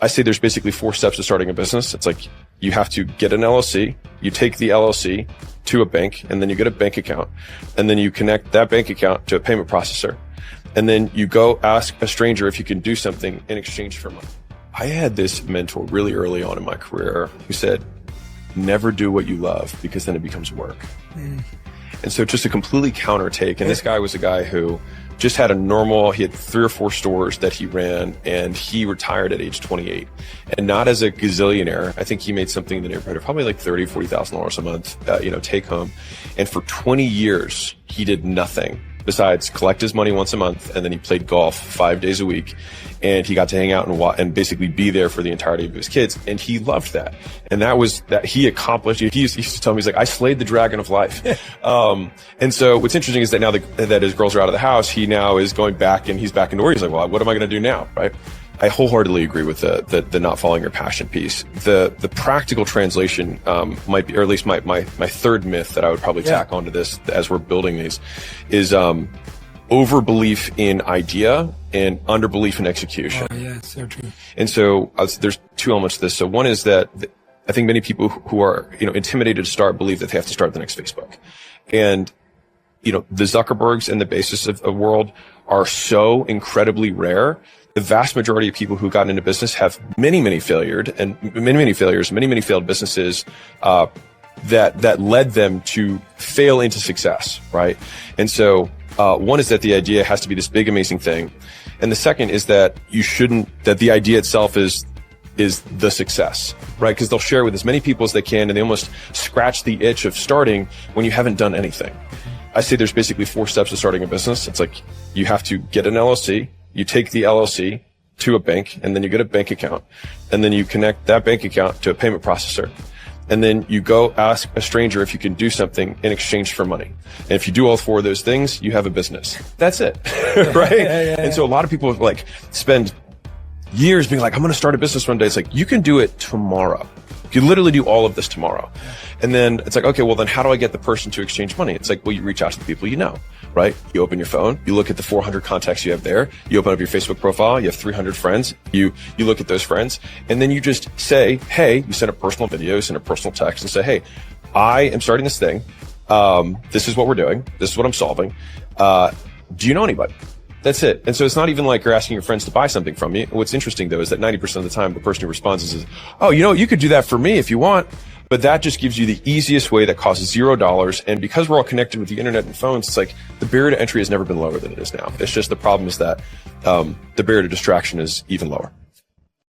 I say there's basically 4 steps to starting a business. It's like you have to get an LLC, you take the LLC to a bank, and then you get a bank account, and then you connect that bank account to a payment processor, and then you go ask a stranger if you can do something in exchange for money. I had this mentor really early on in my career who said, never do what you love because then it becomes work. And so just a completely counter take. And this guy was a guy who just had he had 3 or 4 stores that he ran, and he retired at age 28, and not as a gazillionaire. I think he made something in the neighborhood of probably like $30,000, $40,000 a month, take home. And for 20 years, he did nothing besides collect his money once a month, and then he played golf 5 days a week, and he got to hang out and basically be there for the entirety of his kids, and he loved that. And that was that he accomplished. He used to tell me, he's like, I slayed the dragon of life. And so what's interesting is that now that his girls are out of the house, he now is going back, and he's back into work. He's like, well, what am I going to do now, right? I wholeheartedly agree with the not following your passion piece. The practical translation might be, or at least my third myth that I would probably tack onto this as we're building these, is overbelief in idea and underbelief in execution. Oh yeah, so true. And so there's 2 elements to this. So one is that I think many people who are intimidated to start believe that they have to start the next Facebook, and the Zuckerbergs and the Bezos of the world are so incredibly rare. The vast majority of people who got into business have many failed businesses that led them to fail into success, right? And so one is that the idea has to be this big, amazing thing, and the second is that that the idea itself is the success, right? Because they'll share with as many people as they can, and they almost scratch the itch of starting when you haven't done anything. I say there's basically 4 steps to starting a business. It's like you have to get an LLC, you take the LLC to a bank, and then you get a bank account, and then you connect that bank account to a payment processor, and then you go ask a stranger if you can do something in exchange for money. And if you do all 4 of those things, you have a business. That's it, right? And so a lot of people spend years being like, I'm going to start a business one day. It's like, you can do it tomorrow. You can literally do all of this tomorrow. And then it's like, okay, well then how do I get the person to exchange money? It's like, well, you reach out to the people you know, right? You open your phone, you look at the 400 contacts you have there, you open up your Facebook profile, you have 300 friends, you look at those friends, and then you just say, hey, you send a personal video, you send a personal text and say, hey, I am starting this thing. This is what we're doing. This is what I'm solving. Do you know anybody? That's it. And so it's not even like you're asking your friends to buy something from you. What's interesting though is that 90% of the time the person who responds is, oh, you could do that for me if you want. But that just gives you the easiest way that costs $0. And because we're all connected with the internet and phones, it's like the barrier to entry has never been lower than it is now. It's just the problem is that the barrier to distraction is even lower.